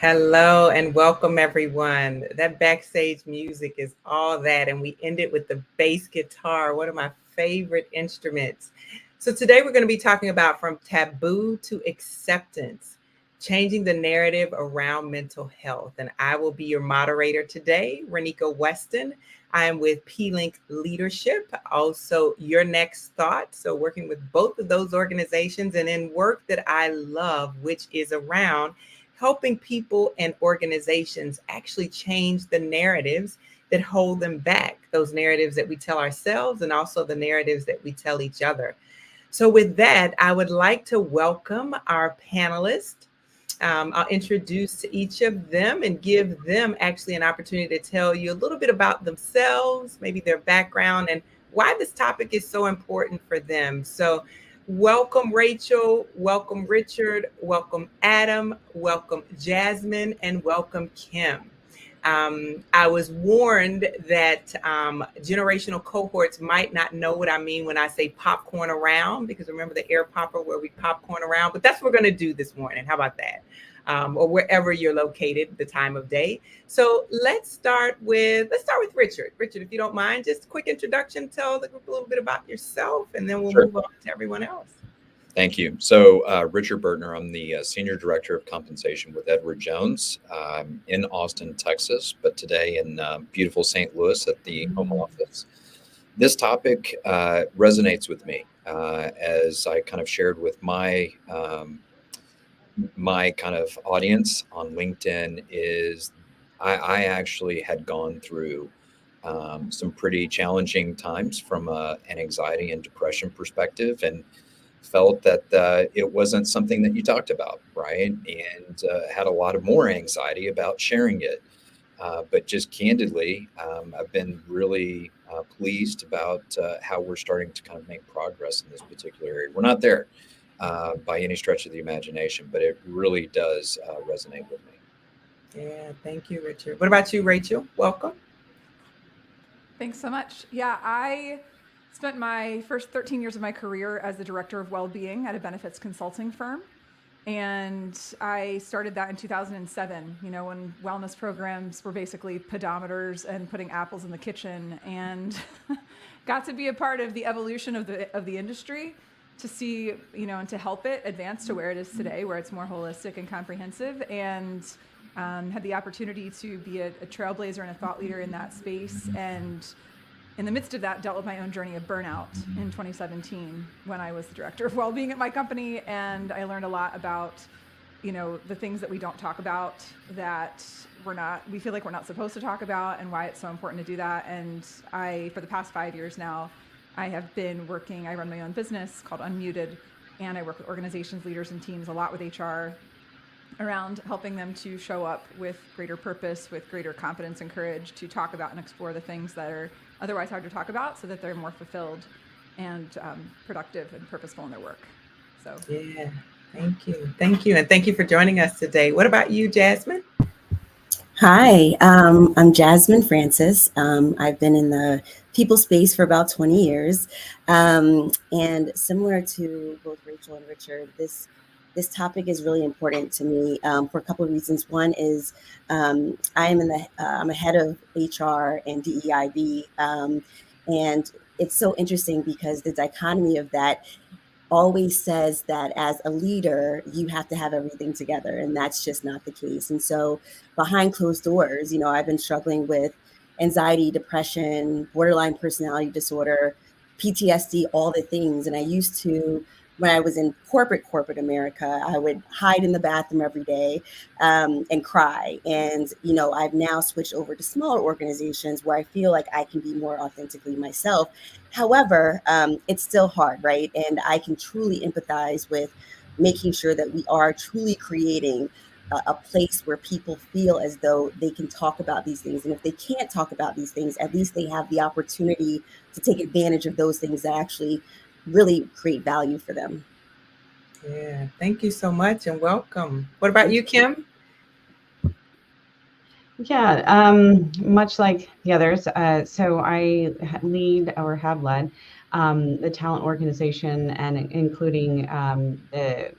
Hello and welcome everyone. That backstage music is all that, and we end it with the bass guitar, one of my favorite instruments. So today we're going to be talking about from taboo to acceptance, changing the narrative around mental health. And I will be your moderator today, Renika Weston. I am with P-Link Leadership, also Your Next Thought. So working with both of those organizations and in work that I love, which is around helping people and organizations actually change the narratives that hold them back, those narratives that we tell ourselves and also the narratives that we tell each other. So, with that, I would like to welcome our panelists. I'll introduce to each of them and give them actually an opportunity to tell you a little bit about themselves, maybe their background, and why this topic is so important for them. So, welcome, Rachel. Welcome, Richard. Welcome, Adam. Welcome, Jasmine. And welcome, Kim. I was warned that generational cohorts might not know what I mean when I say popcorn around, because remember the air popper where we popcorn around, but that's what we're going to do this morning. How about that? Or wherever you're located, the time of day. So let's start with Richard. Richard, if you don't mind, just a quick introduction. Tell the group a little bit about yourself, and then we'll move on to everyone else. Thank you. So Richard Bertner, I'm the Senior Director of Compensation with Edward Jones in Austin, Texas, but today in beautiful St. Louis at the home office. This topic resonates with me as I kind of shared with my kind of audience on LinkedIn is I actually had gone through some pretty challenging times from an anxiety and depression perspective, and felt that it wasn't something that you talked about, right? And had a lot of more anxiety about sharing it. But just candidly, I've been really pleased about how we're starting to kind of make progress in this particular area. We're not there by any stretch of the imagination, but it really does resonate with me. Yeah, thank you, Richard. What about you, Rachel? Welcome. Thanks so much. Yeah, I spent my first 13 years of my career as the director of well-being at a benefits consulting firm. And I started that in 2007, when wellness programs were basically pedometers and putting apples in the kitchen, and got to be a part of the evolution of the industry to see, and to help it advance to where it is today, where it's more holistic and comprehensive, and had the opportunity to be a trailblazer and a thought leader in that space. And in the midst of that, dealt with my own journey of burnout in 2017 when I was the director of well-being at my company. And I learned a lot about, the things that we don't talk about, that we feel like we're not supposed to talk about, and why it's so important to do that. And for the past 5 years now, I have been working, I run my own business called Unmuted, and I work with organizations, leaders, and teams a lot with HR around helping them to show up with greater purpose, with greater confidence and courage to talk about and explore the things that are otherwise hard to talk about, so that they're more fulfilled and productive and purposeful in their work. So yeah, thank you, and thank you for joining us today. What about you, Jasmine? Hi, I'm Jasmine Francis. I've been in the people space for about 20 years, and similar to both Rachel and Richard, this topic is really important to me for a couple of reasons. One is I'm a head of HR and DEIB, and it's so interesting because the dichotomy of that always says that as a leader, you have to have everything together, and that's just not the case. And so behind closed doors, I've been struggling with anxiety, depression, borderline personality disorder, PTSD, all the things. And I used to, when I was in corporate America, I would hide in the bathroom every day and cry. And, I've now switched over to smaller organizations where I feel like I can be more authentically myself. However, it's still hard, right? And I can truly empathize with making sure that we are truly creating a place where people feel as though they can talk about these things. And if they can't talk about these things, at least they have the opportunity to take advantage of those things that actually really create value for them. Yeah, thank you so much and welcome. What about you, Kim? Yeah, much like the others. So I lead or have led the talent organization, and including the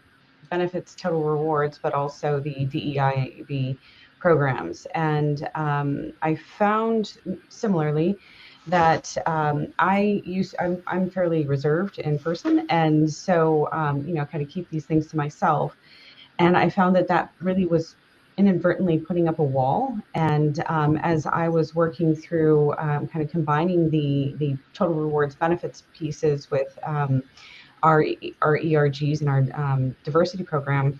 benefits total rewards, but also the DEIB programs. And I found similarly that I'm fairly reserved in person, and so kind of keep these things to myself. And I found that really was inadvertently putting up a wall. And as I was working through kind of combining the total rewards benefits pieces with our ERGs and our diversity program,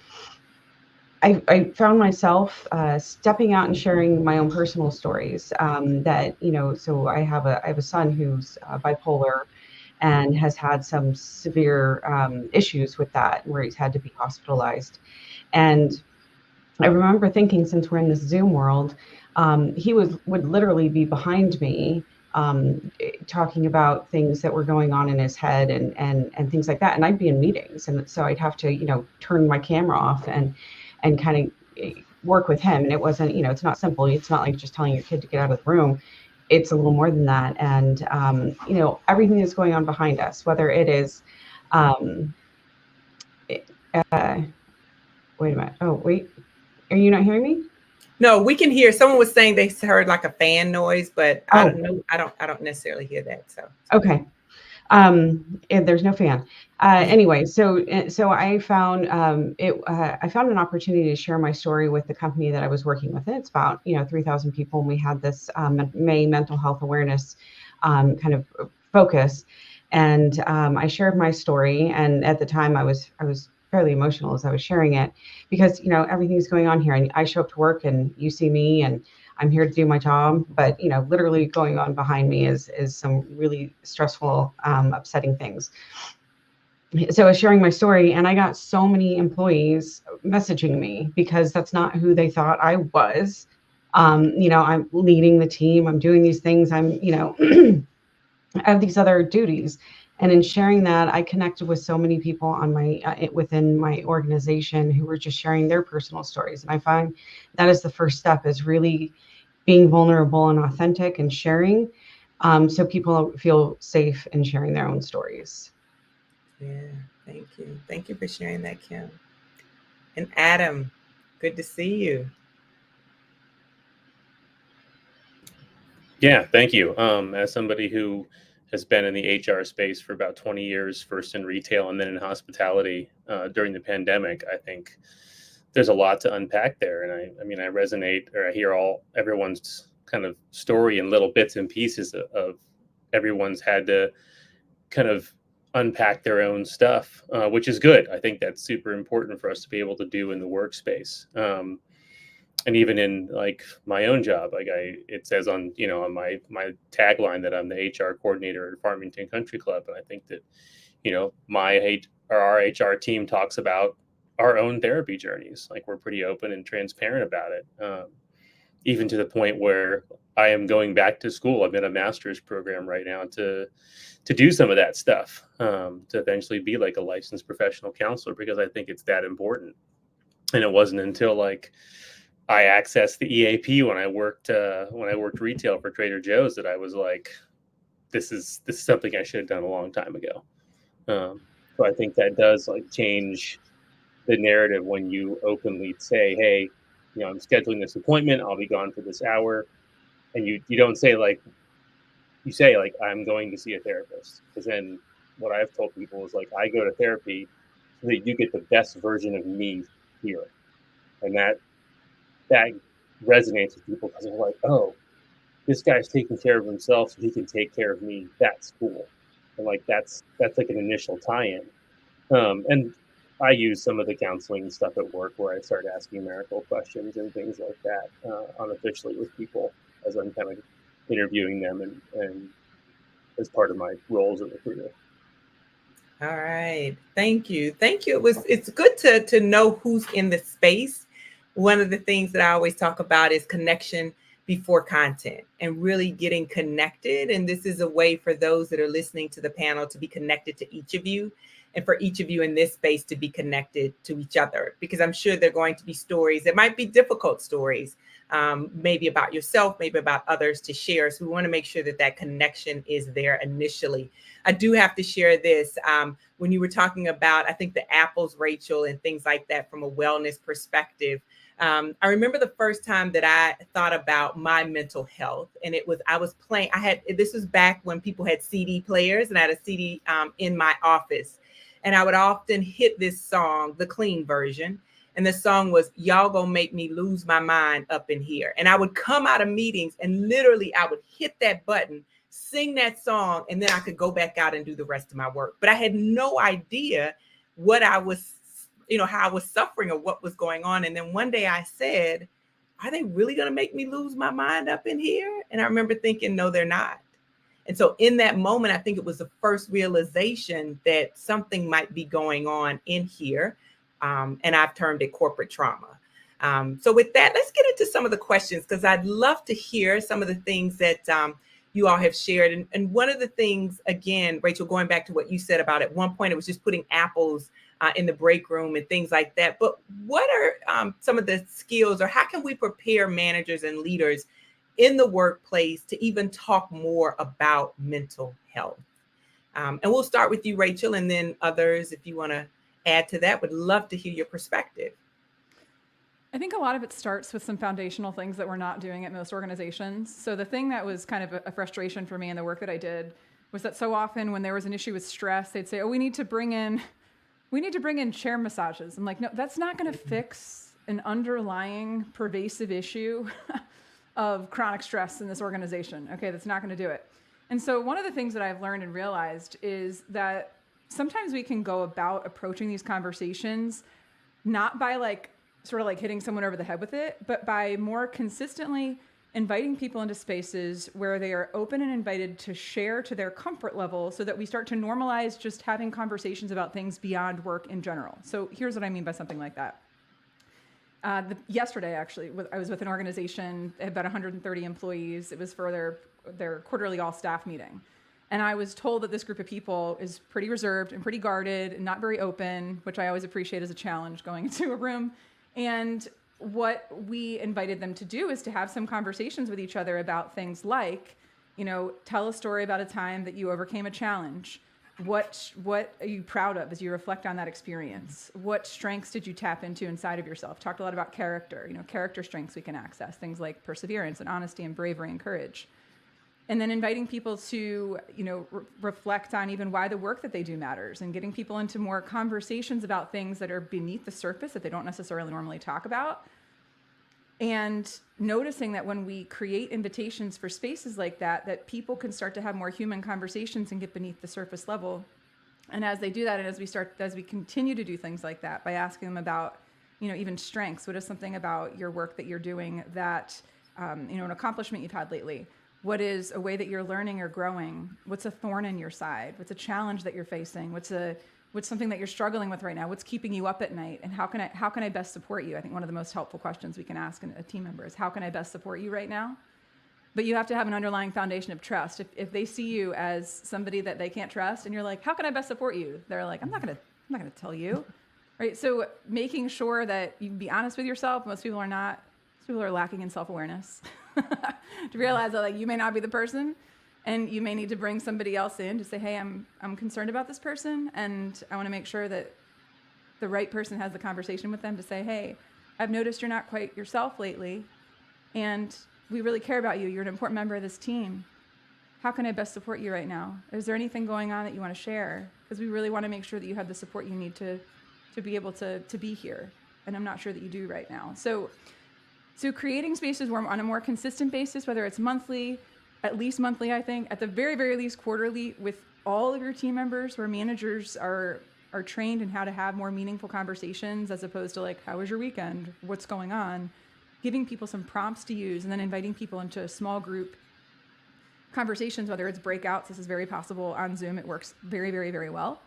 I found myself stepping out and sharing my own personal stories. So I have a son who's bipolar and has had some severe issues with that, where he's had to be hospitalized. And I remember thinking, since we're in this Zoom world, he would literally be behind me, talking about things that were going on in his head and things like that. And I'd be in meetings, and so I'd have to turn my camera off and kind of work with him. And it wasn't, it's not simple. It's not like just telling your kid to get out of the room. It's a little more than that. And everything that's going on behind us, whether it is wait a minute. Oh, wait. Are you not hearing me? No, we can hear. Someone was saying they heard like a fan noise, but I don't know. I don't necessarily hear that. So okay. And there's no fan. Anyway, so I found I found an opportunity to share my story with the company that I was working with. And it's about 3,000 people, and we had this May mental health awareness kind of focus. And I shared my story, and at the time I was fairly emotional as I was sharing it, because everything's going on here, and I show up to work and you see me, and I'm here to do my job, but literally going on behind me is some really stressful, upsetting things. So I was sharing my story, and I got so many employees messaging me because that's not who they thought I was. I'm leading the team, I'm doing these things, I'm I have these other duties. And in sharing that, I connected with so many people on my within my organization who were just sharing their personal stories. And I find that is the first step, is really being vulnerable and authentic and sharing, so people feel safe in sharing their own stories. Yeah, thank you. Thank you for sharing that, Kim. And Adam, good to see you. Yeah, thank you. As somebody who has been in the HR space for about 20 years, first in retail and then in hospitality during the pandemic, I think there's a lot to unpack there. And I mean, I resonate, or I hear everyone's kind of story in little bits and pieces of everyone's had to kind of unpack their own stuff, which is good. I think that's super important for us to be able to do in the workspace. And even in like my own job, like it says on on my tagline that I'm the HR coordinator at Farmington Country Club, and I think that our HR team talks about our own therapy journeys. Like, we're pretty open and transparent about it, even to the point where I am going back to school. I'm in a master's program right now to do some of that stuff, to eventually be like a licensed professional counselor, because I think it's that important. And it wasn't until like I accessed the EAP when I worked retail for Trader Joe's that I was like, this is something I should have done a long time ago. So I think that does like change the narrative when you openly say, hey, I'm scheduling this appointment, I'll be gone for this hour. And you don't say like, you say like, I'm going to see a therapist. Because then what I've told people is like, I go to therapy so that you get the best version of me here. And that resonates with people, because they're like, oh, this guy's taking care of himself so he can take care of me. That's cool. And like, that's like an initial tie-in. And I use some of the counseling stuff at work where I start asking marital questions and things like that, unofficially with people as I'm kind of interviewing them and as part of my role as a recruiter. All right. Thank you. Thank you. It's good to know who's in the space. One of the things that I always talk about is connection before content and really getting connected. And this is a way for those that are listening to the panel to be connected to each of you, and for each of you in this space to be connected to each other, because I'm sure there are going to be stories that might be difficult stories, maybe about yourself, maybe about others to share. So we want to make sure that that connection is there initially. I do have to share this. When you were talking about, I think, the apples, Rachel, and things like that from a wellness perspective, I remember the first time that I thought about my mental health, and I was playing, this was back when people had CD players, and I had a CD in my office, and I would often hit this song, the clean version. And the song was, "Y'all Gonna Make Me Lose My Mind Up in Here." And I would come out of meetings and literally I would hit that button, sing that song, and then I could go back out and do the rest of my work. But I had no idea what I was, how I was suffering or what was going on. And then one day I said, "Are they really going to make me lose my mind up in here?" And I remember thinking, no, they're not. And so in that moment, I think it was the first realization that something might be going on in here. And I've termed it corporate trauma. So with that, let's get into some of the questions, because I'd love to hear some of the things that you all have shared. And one of the things, again, Rachel, going back to what you said about at one point, it was just putting apples in the break room and things like that. But what are some of the skills, or how can we prepare managers and leaders in the workplace to even talk more about mental health? And we'll start with you, Rachel, and then others, if you want to add to that. Would love to hear your perspective. I think a lot of it starts with some foundational things that we're not doing at most organizations. So the thing that was kind of a frustration for me in the work that I did was that so often when there was an issue with stress, they'd say, "Oh, we need to bring in chair massages." I'm like, no, that's not going to fix an underlying pervasive issue of chronic stress in this organization. Okay, that's not going to do it. And so one of the things that I've learned and realized is that sometimes we can go about approaching these conversations not by sort of hitting someone over the head with it, but by more consistently inviting people into spaces where they are open and invited to share to their comfort level, so that we start to normalize just having conversations about things beyond work in general. So here's what I mean by something like that. Yesterday, actually, I was with an organization, about 130 employees. It was for their quarterly all-staff meeting. And I was told that this group of people is pretty reserved and pretty guarded and not very open, which I always appreciate as a challenge going into a room. And what we invited them to do is to have some conversations with each other about things like, tell a story about a time that you overcame a challenge. What are you proud of as you reflect on that experience? What strengths did you tap into inside of yourself? Talked a lot about character, character strengths we can access, things like perseverance and honesty and bravery and courage. And then inviting people to, reflect on even why the work that they do matters, and getting people into more conversations about things that are beneath the surface that they don't necessarily normally talk about. And noticing that when we create invitations for spaces like that, that people can start to have more human conversations and get beneath the surface level. And as they do that, and as we continue to do things like that, by asking them about, even strengths, what is something about your work that you're doing that, an accomplishment you've had lately? What is a way that you're learning or growing? What's a thorn in your side? What's a challenge that you're facing? What's something that you're struggling with right now? What's keeping you up at night? And how can I best support you? I think one of the most helpful questions we can ask a team member is, how can I best support you right now? But you have to have an underlying foundation of trust. If they see you as somebody that they can't trust, and you're like, "How can I best support you?" They're like, I'm not gonna tell you, right? So making sure that you can be honest with yourself. Most people are not. Most people are lacking in self-awareness. To realize that you may not be the person, and you may need to bring somebody else in to say, "Hey, I'm concerned about this person, and I want to make sure that the right person has the conversation with them to say, hey, I've noticed you're not quite yourself lately, and we really care about you. You're an important member of this team. How can I best support you right now? Is there anything going on that you want to share? Because we really want to make sure that you have the support you need to be able to be here, and I'm not sure that you do right now." So creating spaces where on a more consistent basis, whether it's monthly, at least monthly, I think, at the very, very least quarterly, with all of your team members, where managers are trained in how to have more meaningful conversations, as opposed to how was your weekend? What's going on? Giving people some prompts to use, and then inviting people into a small group conversations, whether it's breakouts. This is very possible on Zoom. It works very, very, very well.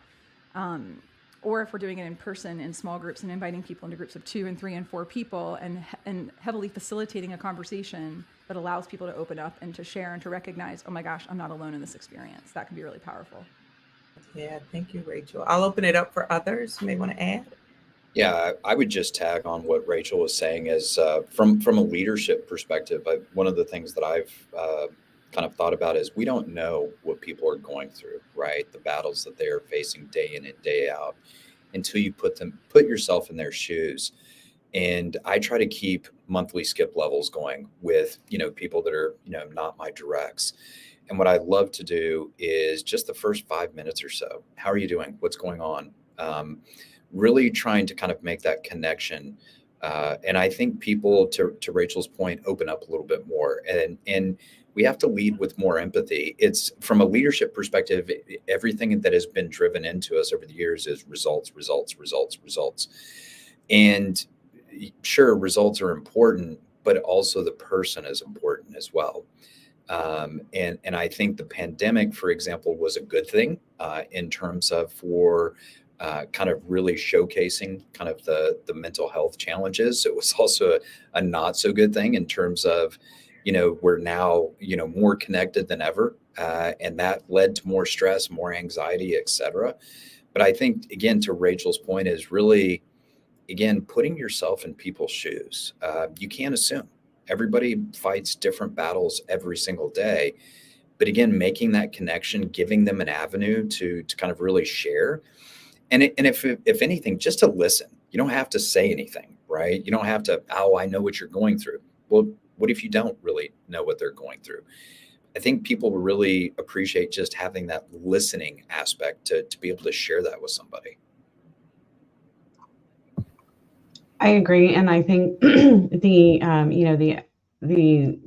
or if we're doing it in person in small groups and inviting people into groups of 2 and 3 and 4 people and heavily facilitating a conversation that allows people to open up and to share and to recognize, oh my gosh, I'm not alone in this experience. That can be really powerful. Yeah, thank you, Rachel. I'll open it up for others who may want to add. Yeah, I would just tag on what Rachel was saying is from a leadership perspective. One of the things that I've kind of thought about is we don't know what people are going through, right? The battles that they are facing day in and day out until you put yourself in their shoes. And I try to keep monthly skip levels going with, people that are, not my directs. And what I love to do is just the first 5 minutes or so. How are you doing? What's going on? Really trying to kind of make that connection. And I think people, to Rachel's point, open up a little bit more. And we have to lead with more empathy. It's from a leadership perspective, everything that has been driven into us over the years is results, results, results, results. And sure, results are important, but also the person is important as well. And I think the pandemic, for example, was a good thing in terms of for kind of really showcasing kind of the mental health challenges. It was also a not so good thing in terms of, we're now, more connected than ever. And that led to more stress, more anxiety, et cetera. But I think, again, to Rachel's point is really, again, putting yourself in people's shoes. You can't assume. Everybody fights different battles every single day. But again, making that connection, giving them an avenue to kind of really share. And if anything, just to listen. You don't have to say anything, right? You don't have to, I know what you're going through. Well, what if you don't really know what they're going through? I think people really appreciate just having that listening aspect to be able to share that with somebody. I agree, and I think the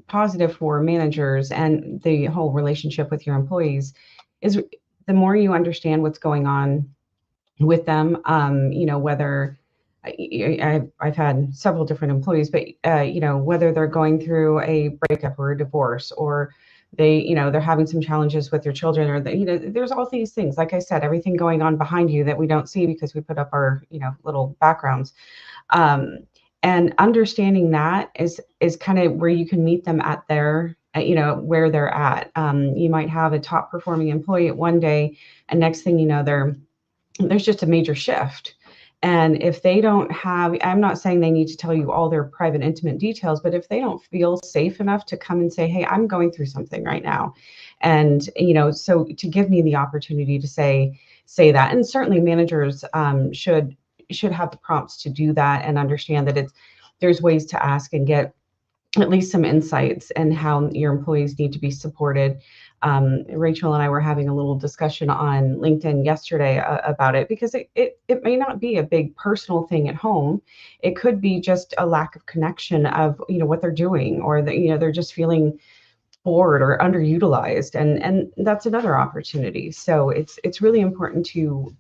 positive for managers and the whole relationship with your employees is the more you understand what's going on with them. Whether I've had several different employees, but whether they're going through a breakup or a divorce, or they're having some challenges with their children, or there's all these things. Like I said, everything going on behind you that we don't see because we put up our little backgrounds. And understanding that is kind of where you can meet them at their, where they're at. You might have a top performing employee at one day, and next thing you know, there's just a major shift. And if they don't have, I'm not saying they need to tell you all their private, intimate details, but if they don't feel safe enough to come and say, hey, I'm going through something right now. And, so to give me the opportunity to say that, and certainly managers should have the prompts to do that and understand that there's ways to ask and get at least some insights and how your employees need to be supported. Rachel and I were having a little discussion on LinkedIn yesterday about it, because it may not be a big personal thing at home. It could be just a lack of connection of what they're doing, or they're just feeling bored or underutilized, and that's another opportunity. So it's really important to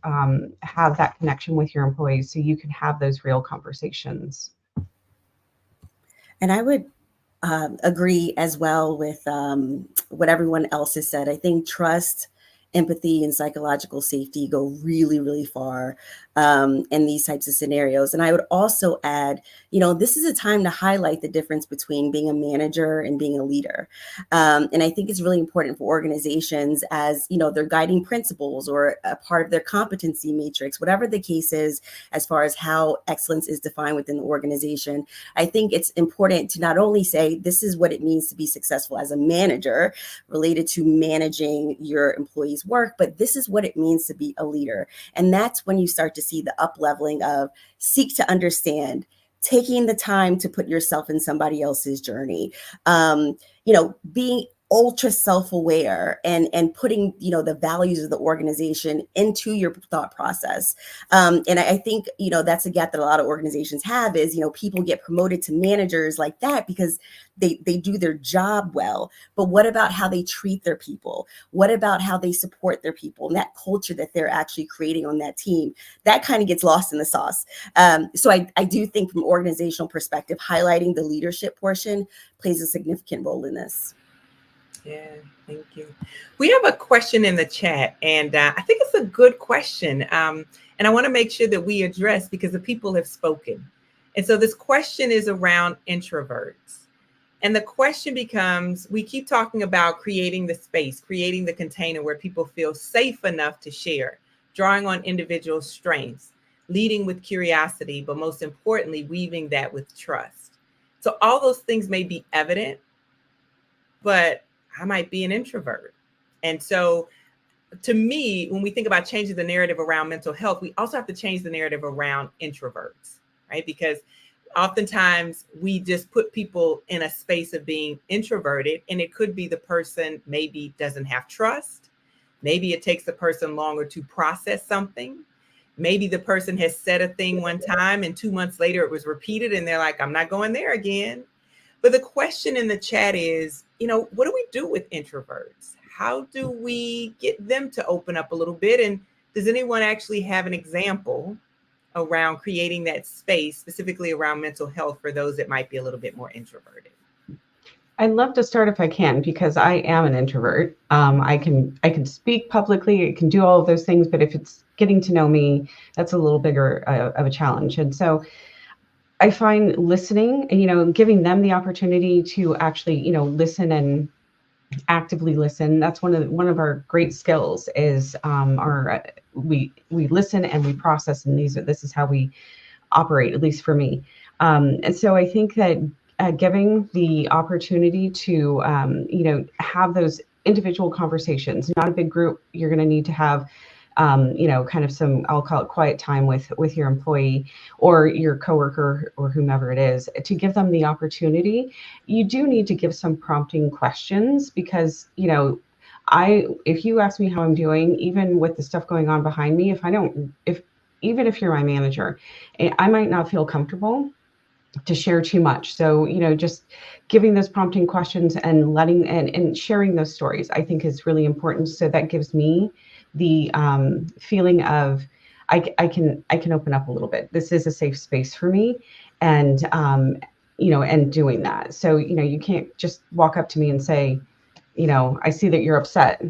have that connection with your employees so you can have those real conversations. And I would agree as well with what everyone else has said. I think trust, empathy, and psychological safety go really, really far in these types of scenarios. And I would also add, this is a time to highlight the difference between being a manager and being a leader. And I think it's really important for organizations as, their guiding principles or a part of their competency matrix, whatever the case is, as far as how excellence is defined within the organization. I think it's important to not only say, this is what it means to be successful as a manager related to managing your employees' work, but this is what it means to be a leader. And that's when you start to see the up leveling of seek to understand, taking the time to put yourself in somebody else's journey, being ultra self-aware and putting, the values of the organization into your thought process. And I think, that's a gap that a lot of organizations have is, people get promoted to managers like that because they do their job well. But what about how they treat their people? What about how they support their people and that culture that they're actually creating on that team? That kind of gets lost in the sauce. So I do think from an organizational perspective, highlighting the leadership portion plays a significant role in this. Yeah, thank you. We have a question in the chat, and I think it's a good question. And I want to make sure that we address because the people have spoken. And so this question is around introverts. And the question becomes, we keep talking about creating the space, creating the container where people feel safe enough to share, drawing on individual strengths, leading with curiosity, but most importantly, weaving that with trust. So all those things may be evident, but I might be an introvert. And so to me, when we think about changing the narrative around mental health, we also have to change the narrative around introverts, right? Because oftentimes we just put people in a space of being introverted, and it could be the person maybe doesn't have trust. Maybe it takes the person longer to process something. Maybe the person has said a thing one time and 2 months later it was repeated and they're like, I'm not going there again. But the question in the chat is, what do we do with introverts? How do we get them to open up a little bit? And does anyone actually have an example around creating that space, specifically around mental health for those that might be a little bit more introverted? I'd love to start if I can, because I am an introvert. I can speak publicly, I can do all of those things, but if it's getting to know me, that's a little bigger of a challenge. And so I find listening and, giving them the opportunity to actually, listen and actively listen. That's one of our great skills is we listen and we process, and this is how we operate, at least for me. And so I think that giving the opportunity to have those individual conversations, not a big group. You're going to need to have kind of some, I'll call it quiet time with your employee or your coworker or whomever it is, to give them the opportunity. You do need to give some prompting questions because, if you ask me how I'm doing, even with the stuff going on behind me, even if you're my manager, I might not feel comfortable to share too much. So, just giving those prompting questions and letting and sharing those stories, I think is really important. So that gives me the feeling of I can open up a little bit. This is a safe space for me, and and doing that. So, you can't just walk up to me and say, I see that you're upset.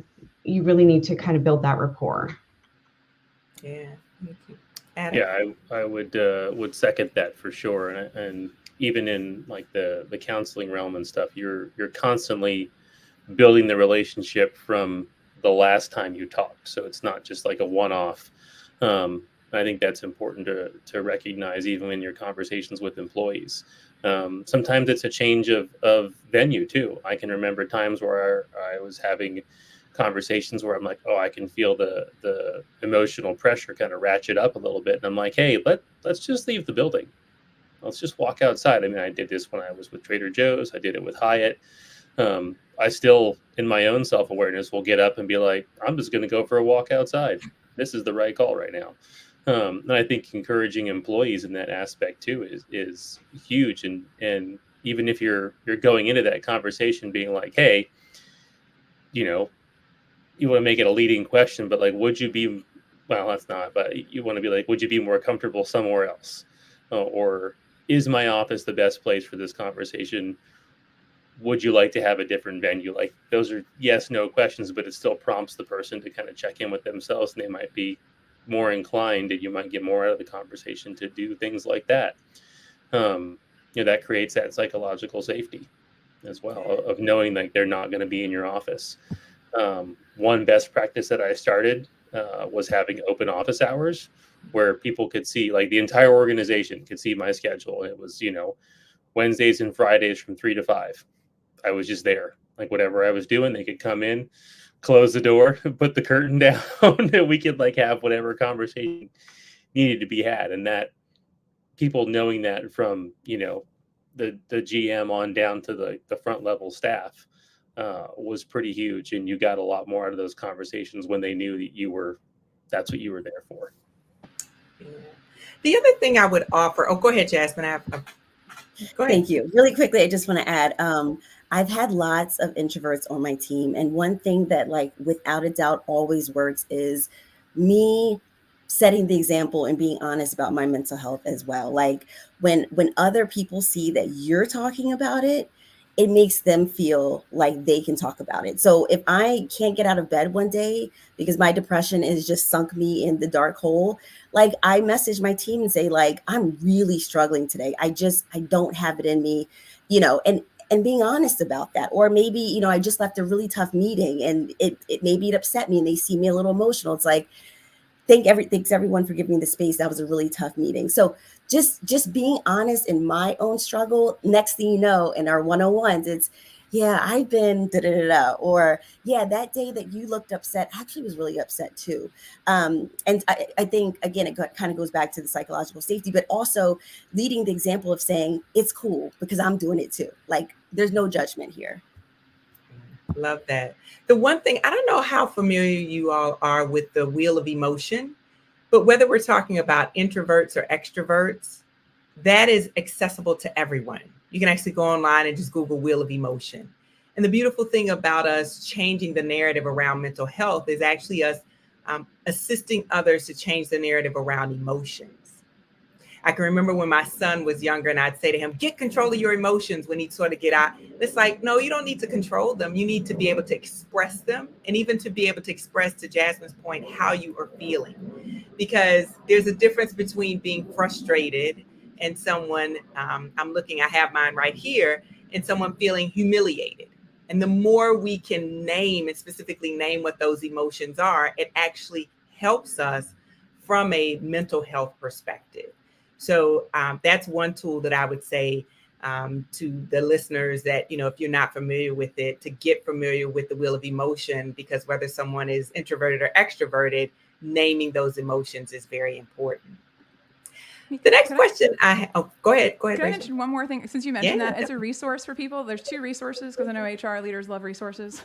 You really need to kind of build that rapport. Yeah, thank you. Adam? Yeah, I would second that for sure, and even in like the counseling realm and stuff, you're constantly building the relationship from the last time you talked, so it's not just like a one-off. I think that's important to recognize even in your conversations with employees. Sometimes it's a change of venue too. I can remember times where I was having conversations where I'm like, oh, I can feel the emotional pressure kind of ratchet up a little bit. And I'm like, hey, let's just leave the building. Let's just walk outside. I mean, I did this when I was with Trader Joe's. I did it with Hyatt. I still, in my own self-awareness, will get up and be like, I'm just going to go for a walk outside. This is the right call right now. And I think encouraging employees in that aspect too is huge. And even if you're going into that conversation being like, hey, you want to make it a leading question, but like, would you be, well, that's not, but you want to be like, would you be more comfortable somewhere else? Or is my office the best place for this conversation? Would you like to have a different venue? Like those are yes, no questions, but it still prompts the person to kind of check in with themselves, and they might be more inclined, and you might get more out of the conversation to do things like that. That creates that psychological safety as well of knowing like they're not going to be in your office. One best practice that I started was having open office hours where people could see, like the entire organization could see my schedule. It was, Wednesdays and Fridays from 3 to 5. I was just there. Like whatever I was doing, they could come in, close the door, put the curtain down, and we could like have whatever conversation needed to be had. And that people knowing that from, the GM on down to the front level staff was pretty huge, and you got a lot more out of those conversations when they knew that that's what you were there for. Yeah. The other thing I would offer, go ahead, Jasmine. Go ahead. Thank you. Really quickly, I just want to add, I've had lots of introverts on my team, and one thing that like without a doubt always works is me setting the example and being honest about my mental health as well. Like when other people see that you're talking about it, it makes them feel like they can talk about it. So if I can't get out of bed one day because my depression is just sunk me in the dark hole, like I message my team and say, like, I'm really struggling today. I don't have it in me, and being honest about that. Or maybe, I just left a really tough meeting and it upset me and they see me a little emotional. It's like, thanks everyone for giving me the space. That was a really tough meeting. So just being honest in my own struggle. Next thing you know, in our 101s, it's, yeah, I've been da da da da, or yeah, that day that you looked upset, I actually was really upset too. And I think again, it kind of goes back to the psychological safety, but also leading the example of saying it's cool because I'm doing it too. Like there's no judgment here. Love that. The one thing, I don't know how familiar you all are with the wheel of emotion, but whether we're talking about introverts or extroverts, that is accessible to everyone. You can actually go online and just Google wheel of emotion. And the beautiful thing about us changing the narrative around mental health is actually us assisting others to change the narrative around emotions. I can remember when my son was younger and I'd say to him, get control of your emotions when he'd sort of get out. It's like, no, you don't need to control them. You need to be able to express them, and even to be able to express, to Jasmine's point, how you are feeling. Because there's a difference between being frustrated and someone, I have mine right here, and someone feeling humiliated. And the more we can name and specifically name what those emotions are, it actually helps us from a mental health perspective. So that's one tool that I would say to the listeners that, if you're not familiar with it, to get familiar with the wheel of emotion, because whether someone is introverted or extroverted, naming those emotions is very important. The next question go ahead. Can I mention one more thing? Since you mentioned that as a resource for people, there's 2 resources, because I know HR leaders love resources,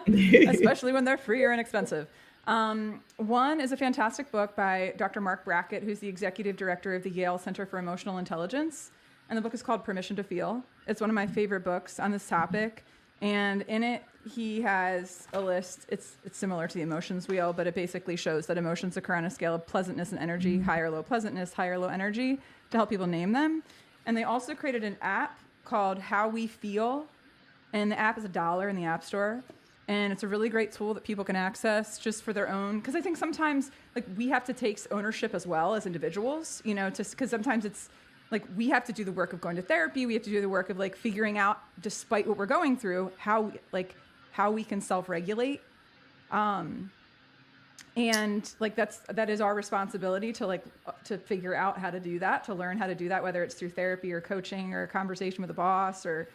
especially when they're free or inexpensive. One is a fantastic book by Dr. Mark Brackett, who's the executive director of the Yale Center for Emotional Intelligence. And the book is called Permission to Feel. It's one of my favorite books on this topic. And in it, he has a list. It's similar to the emotions wheel, but it basically shows that emotions occur on a scale of pleasantness and energy, high or low pleasantness, high or low energy, to help people name them. And they also created an app called How We Feel. And the app is $1 in the App Store. And it's a really great tool that people can access just for their own, because I think sometimes like we have to take ownership as well as individuals, just because sometimes it's like we have to do the work of going to therapy. We have to do the work of like figuring out, despite what we're going through, how we can self-regulate. And like that is our responsibility to figure out how to do that, to learn how to do that, whether it's through therapy or coaching or a conversation with a boss, or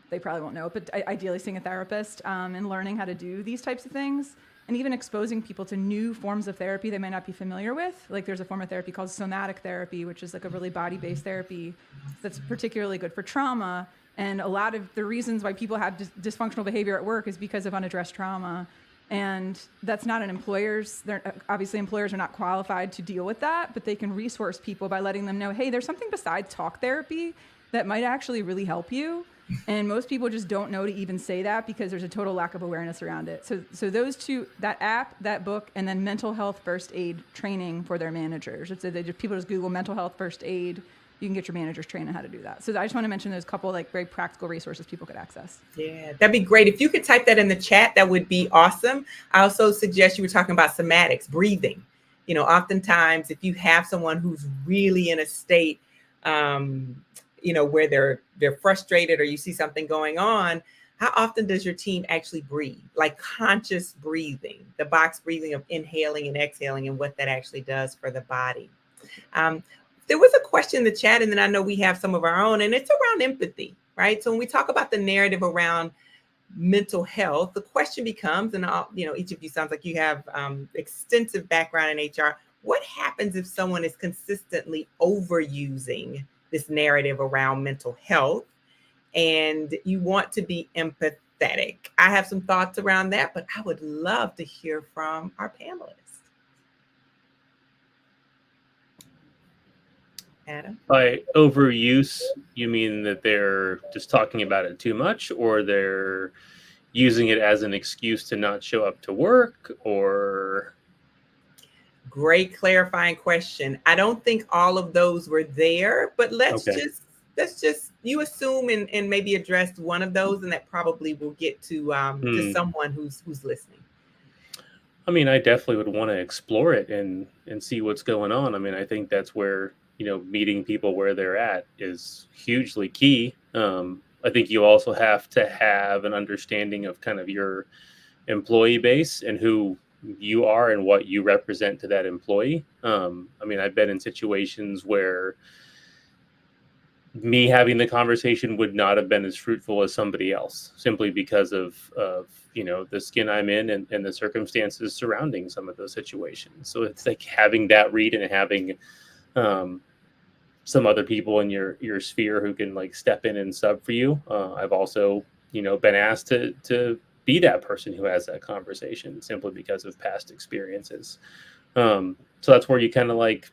they probably won't know, but ideally seeing a therapist, and learning how to do these types of things, and even exposing people to new forms of therapy they might not be familiar with. Like there's a form of therapy called somatic therapy, which is like a really body-based therapy that's particularly good for trauma. And a lot of the reasons why people have dysfunctional behavior at work is because of unaddressed trauma. And that's not employers are not qualified to deal with that, but they can resource people by letting them know, hey, there's something besides talk therapy that might actually really help you. And most people just don't know to even say that because there's a total lack of awareness around it. So those 2, that app, that book, and then mental health first aid training for their managers. It's people just Google mental health first aid. You can get your managers trained on how to do that. So I just want to mention those couple like very practical resources people could access. Yeah, that'd be great. If you could type that in the chat, that would be awesome. I also suggest, you were talking about somatics, breathing. Oftentimes if you have someone who's really in a state, where they're frustrated, or you see something going on, how often does your team actually breathe? Like conscious breathing, the box breathing of inhaling and exhaling, and what that actually does for the body. There was a question in the chat, and then I know we have some of our own, and it's around empathy, right? So when we talk about the narrative around mental health, the question becomes, and each of you sounds like you have extensive background in HR. What happens if someone is consistently overusing this narrative around mental health, and you want to be empathetic? I have some thoughts around that, but I would love to hear from our panelists. Adam? By overuse, you mean that they're just talking about it too much, or they're using it as an excuse to not show up to work, or? Great clarifying question. I don't think all of those were there, but let's just let's just, you assume and maybe address one of those, and that probably will get to someone who's listening. I mean, I definitely would want to explore it and see what's going on. I mean, I think that's where, meeting people where they're at is hugely key. I think you also have to have an understanding of kind of your employee base and who you are and what you represent to that employee. I mean, I've been in situations where me having the conversation would not have been as fruitful as somebody else, simply because of the skin I'm in and the circumstances surrounding some of those situations. So it's like having that read and having some other people in your sphere who can like step in and sub for you. I've also been asked to be that person who has that conversation simply because of past experiences. So that's where you kind of like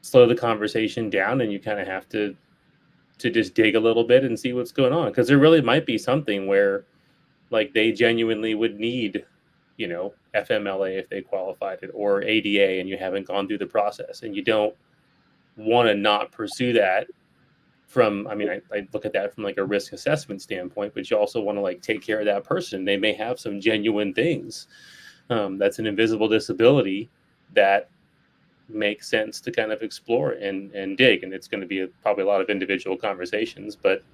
slow the conversation down, and you kind of have to just dig a little bit and see what's going on, because there really might be something where like they genuinely would need FMLA if they qualified it, or ADA, and you haven't gone through the process, and you don't want to not pursue that from, I mean, I look at that from like a risk assessment standpoint, but you also want to like take care of that person. They may have some genuine things that's an invisible disability that makes sense to kind of explore and dig. And it's going to be probably a lot of individual conversations, but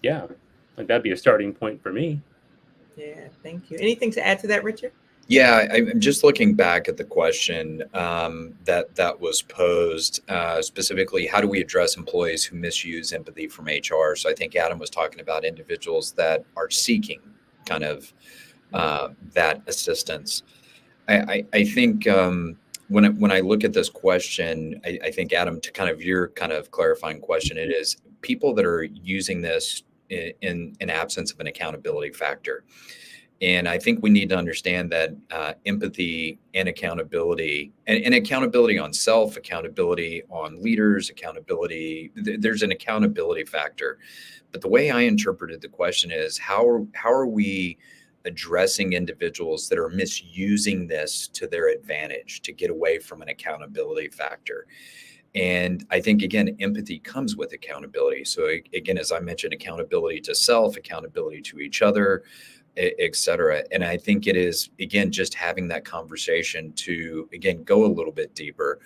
yeah, like that'd be a starting point for me. Yeah, thank you. Anything to add to that, Richard? Yeah, I'm just looking back at the question that was posed, specifically, how do we address employees who misuse empathy from HR? So I think Adam was talking about individuals that are seeking kind of that assistance. I think when I look at this question, I think, Adam, to kind of your kind of clarifying question, it is people that are using this in absence of an accountability factor. And I think we need to understand that empathy and accountability, and accountability on self, accountability on leaders, accountability, there's an accountability factor. But the way I interpreted the question is, how are we addressing individuals that are misusing this to their advantage to get away from an accountability factor? And I think, again, empathy comes with accountability. So again, as I mentioned, accountability to self, accountability to each other, et cetera. And I think it is, again, just having that conversation to, again, go a little bit deeper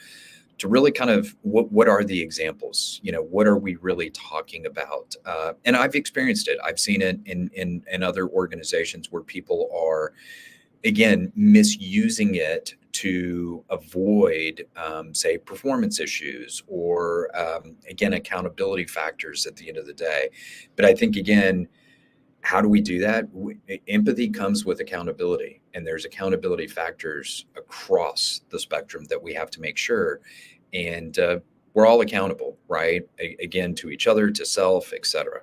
to really kind of what are the examples? What are we really talking about? And I've experienced it. I've seen it in other organizations where people are, again, misusing it to avoid, say, performance issues or, again, accountability factors at the end of the day. But I think, again, how do we do that? Empathy comes with accountability, and there's accountability factors across the spectrum that we have to make sure. And we're all accountable, right? Again, to each other, to self, et cetera.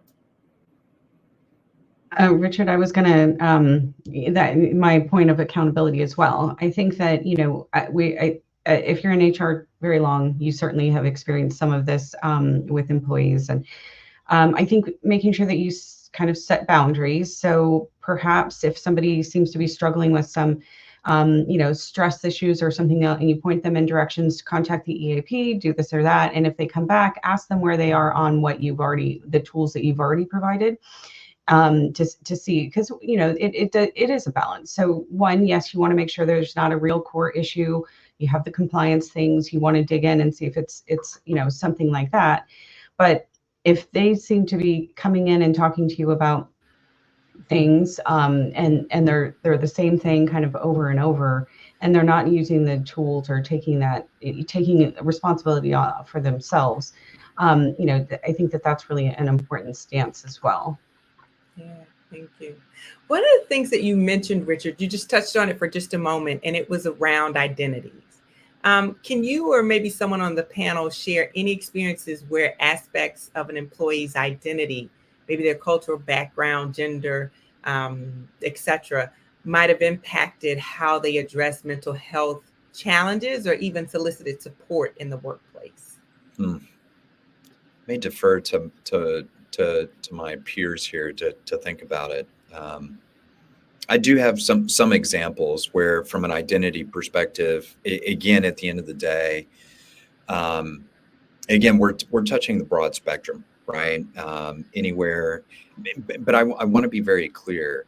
Richard, I was going to, that my point of accountability as well. I think that, if you're in HR very long, you certainly have experienced some of this with employees. And I think making sure that you kind of set boundaries. So perhaps if somebody seems to be struggling with some, stress issues or something else, and you point them in directions to contact the EAP, do this or that. And if they come back, ask them where they are on what the tools that you've already provided. To see, because it is a balance. So one, yes, you want to make sure there's not a real core issue. You have the compliance things. You want to dig in and see if it's something like that. But if they seem to be coming in and talking to you about things, and they're the same thing kind of over and over, and they're not using the tools or taking responsibility for themselves, I think that's really an important stance as well. Yeah, thank you. One of the things that you mentioned, Richard, you just touched on it for just a moment, and it was around identities. Can you, or maybe someone on the panel, share any experiences where aspects of an employee's identity, maybe their cultural background, gender, et cetera, might have impacted how they address mental health challenges or even solicited support in the workplace? May defer to my peers here to think about it. I do have some examples where, from an identity perspective, again, at the end of the day, again, we're touching the broad spectrum, right? Anywhere. But I want to be very clear.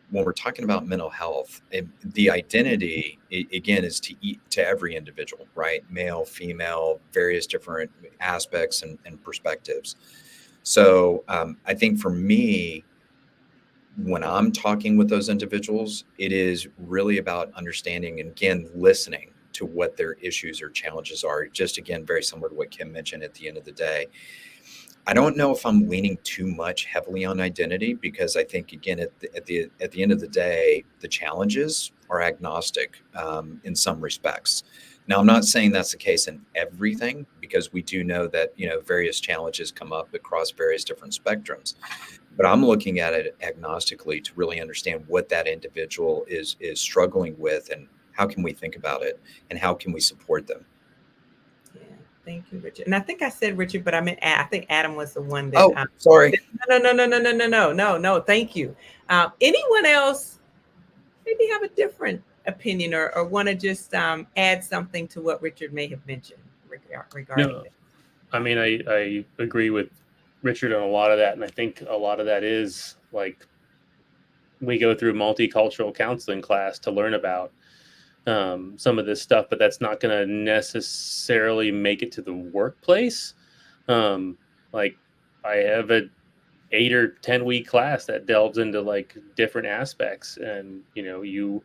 When we're talking about mental health, the identity, again, is to every individual, right? Male, female, various different aspects and perspectives. So I think for me, when I'm talking with those individuals, it is really about understanding and, again, listening to what their issues or challenges are. Just, again, very similar to what Kim mentioned at the end of the day. I don't know if I'm leaning too much heavily on identity, because I think, again, at the end of the day, the challenges are agnostic in some respects. Now, I'm not saying that's the case in everything, because we do know that, various challenges come up across various different spectrums. But I'm looking at it agnostically to really understand what that individual is struggling with, and how can we think about it, and how can we support them. Yeah, thank you, Richard. And I think I said Richard, but I think Adam was the one that. Oh, sorry. No. Thank you. Anyone else maybe have a different opinion, or want to just add something to what Richard may have mentioned regarding No, this? I mean, I agree with Richard on a lot of that. And I think a lot of that is like, we go through multicultural counseling class to learn about some of this stuff, but that's not going to necessarily make it to the workplace. Like, I have a 8 or 10 week class that delves into like different aspects, and you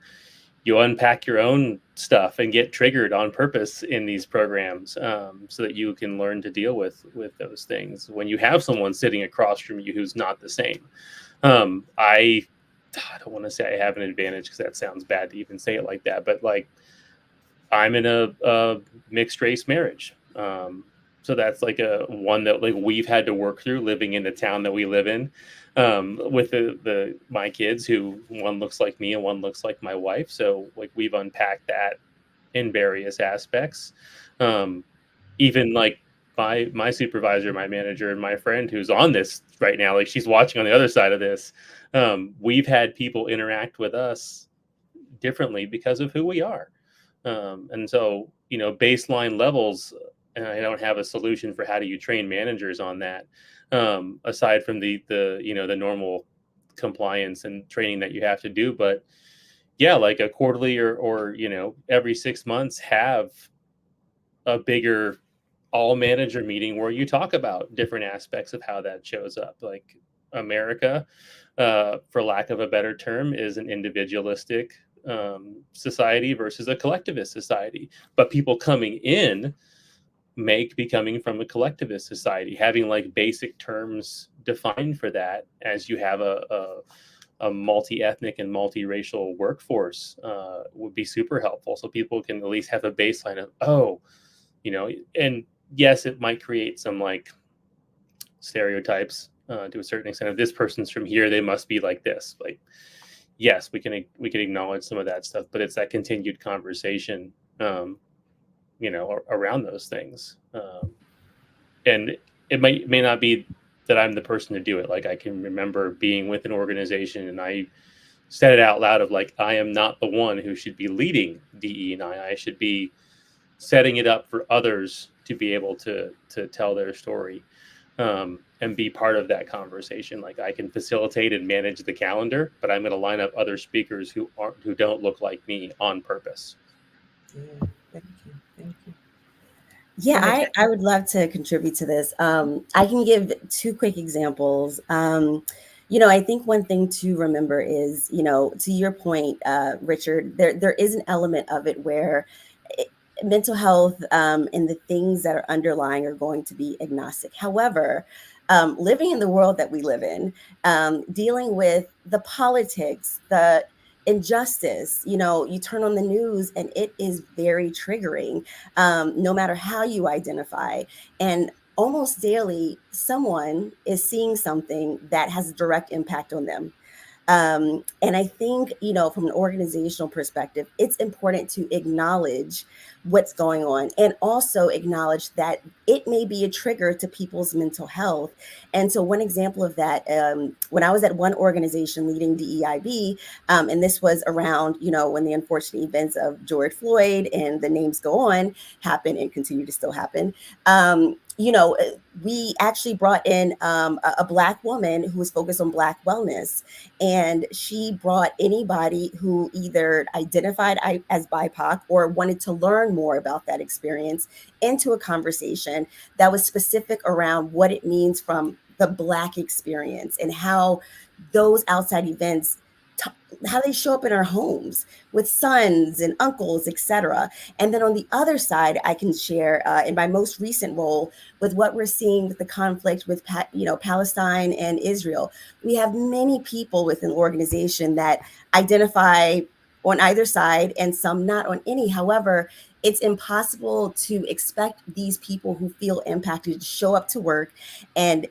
unpack your own stuff and get triggered on purpose in these programs, so that you can learn to deal with those things when you have someone sitting across from you who's not the same. I don't want to say I have an advantage, because that sounds bad to even say it like that, but like, I'm in a mixed race marriage. So that's like a one that like we've had to work through living in the town that we live in, with my kids, who one looks like me and one looks like my wife. So like, we've unpacked that in various aspects. Even like my supervisor, my manager, and my friend who's on this right now, like, she's watching on the other side of this. We've had people interact with us differently because of who we are. And so, baseline levels, and I don't have a solution for how do you train managers on that, aside from the normal compliance and training that you have to do. But yeah, like a quarterly or every 6 months, have a bigger all manager meeting where you talk about different aspects of how that shows up. Like, America, for lack of a better term, is an individualistic society versus a collectivist society. But people coming in may be coming from a collectivist society. Having like basic terms defined for that, as you have a multi-ethnic and multiracial workforce, would be super helpful. So people can at least have a baseline of, and yes, it might create some like stereotypes to a certain extent. If this person's from here, they must be like this. Like, yes, we can acknowledge some of that stuff, but it's that continued conversation, around those things. And it may not be that I'm the person to do it. Like, I can remember being with an organization and I said it out loud of like, I am not the one who should be leading DE&I. I should be setting it up for others to be able to tell their story, and be part of that conversation. Like, I can facilitate and manage the calendar, but I'm going to line up other speakers who don't look like me on purpose. Yeah, thank you. Yeah, I would love to contribute to this. I can give 2 quick examples. I think one thing to remember is, to your point, Richard, there is an element of it where mental health and the things that are underlying are going to be agnostic. However, living in the world that we live in, dealing with the politics, the injustice, you turn on the news and it is very triggering, no matter how you identify. And almost daily, someone is seeing something that has a direct impact on them. And I think, from an organizational perspective, it's important to acknowledge what's going on and also acknowledge that it may be a trigger to people's mental health. And so one example of that, when I was at one organization leading DEIB, and this was around, when the unfortunate events of George Floyd and the names go on happen and continue to still happen. we actually brought in a Black woman who was focused on Black wellness. And she brought anybody who either identified as BIPOC or wanted to learn more about that experience into a conversation that was specific around what it means from the Black experience and how those outside events, how they show up in our homes with sons and uncles, etc. And then on the other side, I can share in my most recent role with what we're seeing with the conflict with Palestine and Israel. We have many people within the organization that identify on either side and some not on any. However, it's impossible to expect these people who feel impacted to show up to work and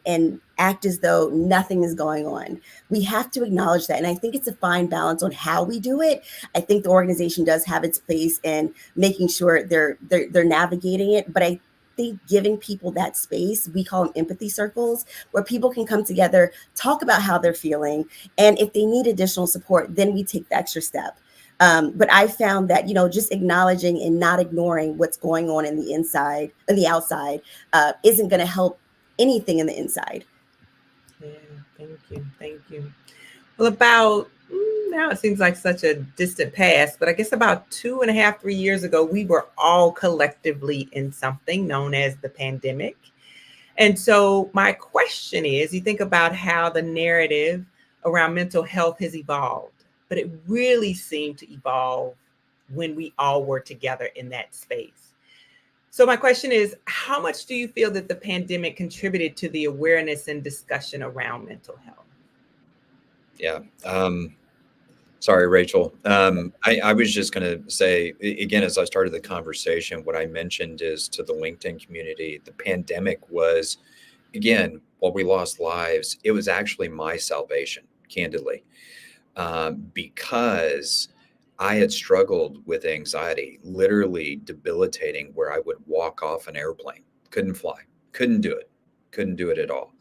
act as though nothing is going on. We have to acknowledge that. And I think it's a fine balance on how we do it. I think the organization does have its place in making sure they're navigating it. But I think giving people that space, we call them empathy circles, where people can come together, talk about how they're feeling. And if they need additional support, then we take the extra step. But I found that, just acknowledging and not ignoring what's going on in the outside, isn't going to help anything in the inside. Yeah, thank you. Thank you. Well, about now it seems like such a distant past, but I guess about 2.5, 3 years ago, we were all collectively in something known as the pandemic. And so my question is, you think about how the narrative around mental health has evolved, but it really seemed to evolve when we all were together in that space. So my question is, how much do you feel that the pandemic contributed to the awareness and discussion around mental health? Yeah. Sorry, Rachel. I was just going to say, again, as I started the conversation, what I mentioned is to the LinkedIn community, the pandemic was, again, while we lost lives, it was actually my salvation, candidly, because I had struggled with anxiety, literally debilitating, where I would walk off an airplane, couldn't fly, couldn't do it at all.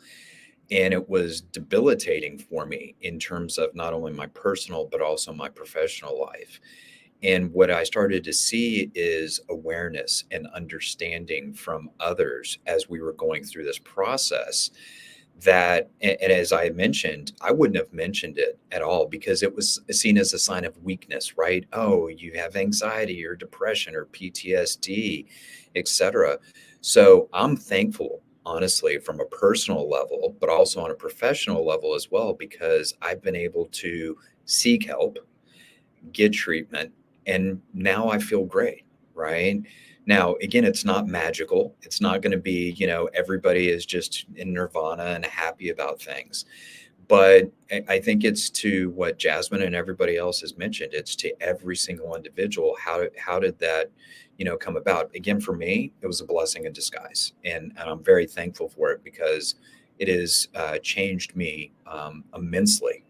And it was debilitating for me in terms of not only my personal, but also my professional life. And what I started to see is awareness and understanding from others as we were going through this process that, and as I mentioned, I wouldn't have mentioned it at all because it was seen as a sign of weakness, right? Oh, you have anxiety or depression or PTSD, etc. So I'm thankful, honestly, from a personal level, but also on a professional level as well, because I've been able to seek help, get treatment, and now I feel great, right? Now, again, it's not magical. It's not going to be, everybody is just in nirvana and happy about things. But I think it's to what Jasmine and everybody else has mentioned. It's to every single individual. How did that, come about? Again, for me, it was a blessing in disguise, and I'm very thankful for it because it has changed me immensely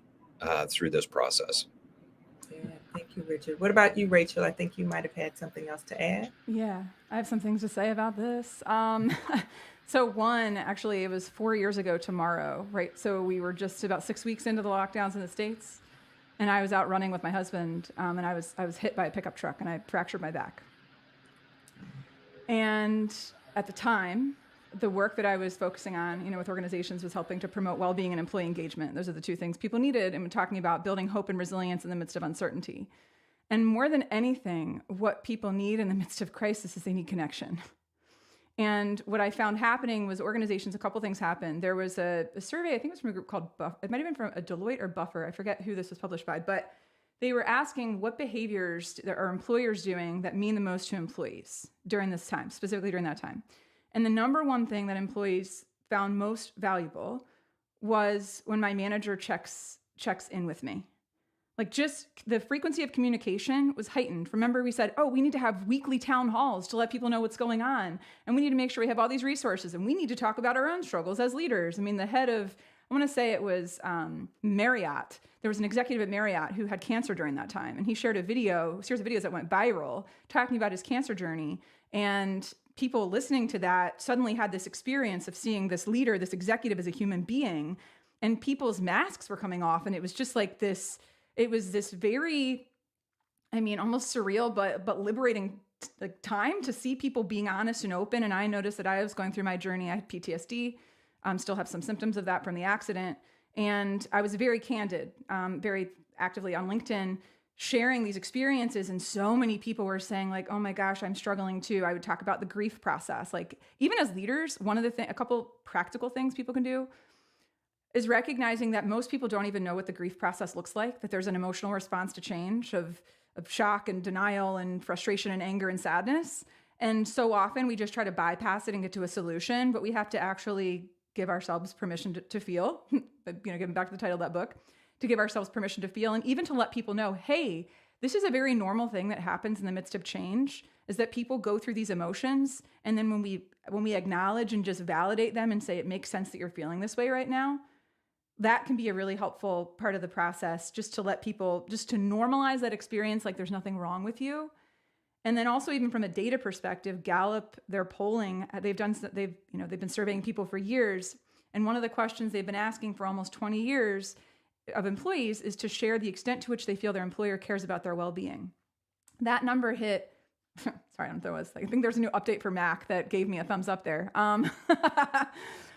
through this process. Yeah, thank you, Richard. What about you, Rachel? I think you might have had something else to add. Yeah, I have some things to say about this. So one, actually, it was 4 years ago tomorrow, right? So we were just about 6 weeks into the lockdowns in the States, and I was out running with my husband, and I was hit by a pickup truck, and I fractured my back. And at the time, the work that I was focusing on, with organizations was helping to promote well-being and employee engagement. Those are the two things people needed, and we're talking about building hope and resilience in the midst of uncertainty. And more than anything, what people need in the midst of crisis is they need connection. And what I found happening was organizations, a couple things happened. There was a survey, I think it was from a group called it might have been from a Deloitte or Buffer, I forget who this was published by, but they were asking what behaviors are employers doing that mean the most to employees during this time, specifically during that time. And the number one thing that employees found most valuable was when my manager checks in with me. Like, just the frequency of communication was heightened. Remember, we said, we need to have weekly town halls to let people know what's going on. And we need to make sure we have all these resources. And we need to talk about our own struggles as leaders. I mean, the head of, I want to say it was Marriott. There was an executive at Marriott who had cancer during that time. And he shared a series of videos that went viral talking about his cancer journey. And people listening to that suddenly had this experience of seeing this leader, this executive as a human being. And people's masks were coming off. And it was just like this... It was this very, almost surreal, but liberating time to see people being honest and open. And I noticed that I was going through my journey. I had PTSD, still have some symptoms of that from the accident. And I was very candid, very actively on LinkedIn, sharing these experiences. And so many people were saying like, oh my gosh, I'm struggling too. I would talk about the grief process. Like even as leaders, a couple practical things people can do is recognizing that most people don't even know what the grief process looks like, that there's an emotional response to change of shock and denial and frustration and anger and sadness. And so often we just try to bypass it and get to a solution, but we have to actually give ourselves permission to feel, getting back to the title of that book, to give ourselves permission to feel, and even to let people know, hey, this is a very normal thing that happens in the midst of change, is that people go through these emotions. And then when we acknowledge and just validate them and say, it makes sense that you're feeling this way right now, that can be a really helpful part of the process, just to let people, just to normalize that experience, like there's nothing wrong with you. And then also, even from a data perspective, Gallup, their polling, they've been surveying people for years. And one of the questions they've been asking for almost 20 years of employees is to share the extent to which they feel their employer cares about their well-being. That number hit, sorry, I don't know if I think there's a new update for Mac that gave me a thumbs up there.